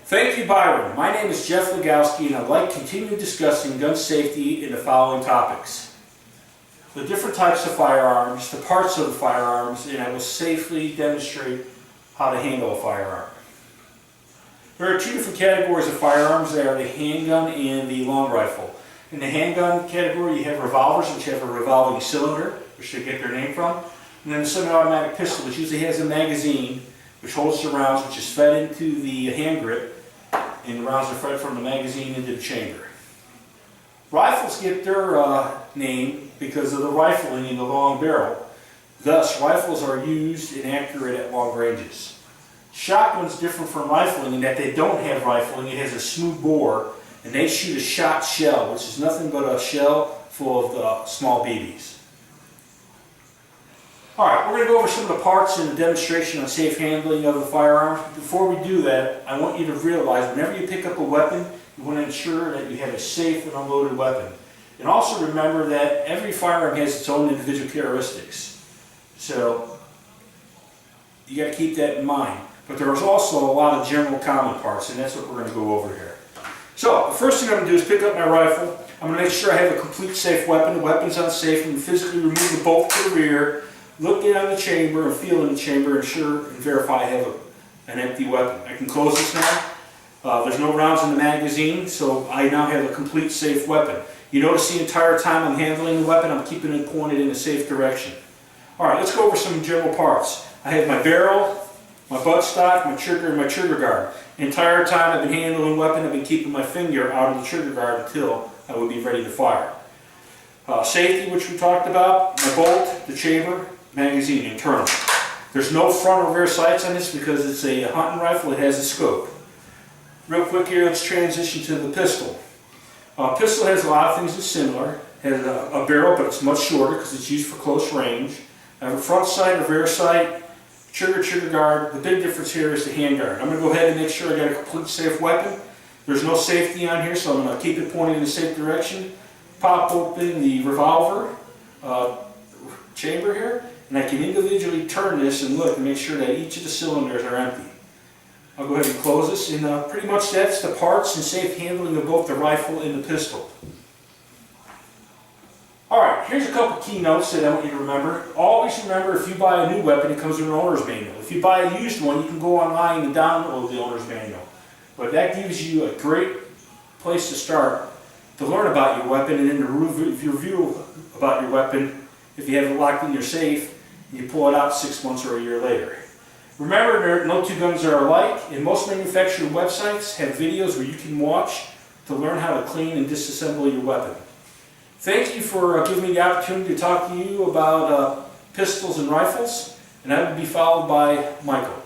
Thank you, Byron. My name is Jeff Legowski, and I'd like to continue discussing gun safety in the following topics: the different types of firearms, the parts of the firearms, and I will safely demonstrate how to handle a firearm. There are two different categories of firearms. They are the handgun and the long rifle. In the handgun category, you have revolvers, which have a revolving cylinder, which they get their name from, and then the semi-automatic pistol, which usually has a magazine which holds the rounds, which is fed into the hand grip, and the rounds are fed from the magazine into the chamber. Rifles get their name because of the rifling in the long barrel. Thus, rifles are used and accurate at long ranges. Shotgun's different from rifling in that they don't have rifling. It has a smooth bore, and they shoot a shot shell, which is nothing but a shell full of small BBs. Alright, we're going to go over some of the parts in the demonstration on safe handling of the firearm. Before we do that, I want you to realize whenever you pick up a weapon, you want to ensure that you have a safe and unloaded weapon. And also remember that every firearm has its own individual characteristics. So, you got to keep that in mind. But there's also a lot of general common parts, and that's what we're going to go over here. So, the first thing I'm going to do is pick up my rifle. I'm going to make sure I have a complete safe weapon. The weapon's unsafe. I'm going to physically remove the bolt to the rear, look in on the chamber and feel in the chamber, ensure and verify I have an empty weapon. I can close this now. There's no rounds in the magazine, so I now have a complete safe weapon. You notice the entire time I'm handling the weapon, I'm keeping it pointed in a safe direction. Alright, let's go over some general parts. I have my barrel, my buttstock, my trigger, and my trigger guard. The entire time I've been handling the weapon, I've been keeping my finger out of the trigger guard until I would be ready to fire. Safety, which we talked about, my bolt, the chamber, magazine, internal. There's no front or rear sights on this because it's a hunting rifle. It has a scope. Real quick here, let's transition to the pistol. Pistol has a lot of things that's similar. It has a barrel, but it's much shorter because it's used for close range. I have a front sight, a rear sight, trigger guard. The big difference here is the hand guard. I'm going to go ahead and make sure I got a complete safe weapon. There's no safety on here, so I'm going to keep it pointed in a safe direction. Pop open the revolver chamber here, and I can individually turn this and look and make sure that each of the cylinders are empty. I'll go ahead and close this, and pretty much that's the parts and safe handling of both the rifle and the pistol. Alright, here's a couple key notes that I want you to remember. Always remember, if you buy a new weapon, it comes with an owner's manual. If you buy a used one, you can go online and download the owner's manual. But that gives you a great place to start to learn about your weapon, and then to review about your weapon. If you have it locked in your safe, you pull it out 6 months or a year later. Remember, no two guns are alike, and most manufacturer websites have videos where you can watch to learn how to clean and disassemble your weapon. Thank you for giving me the opportunity to talk to you about pistols and rifles, and that will be followed by Michael.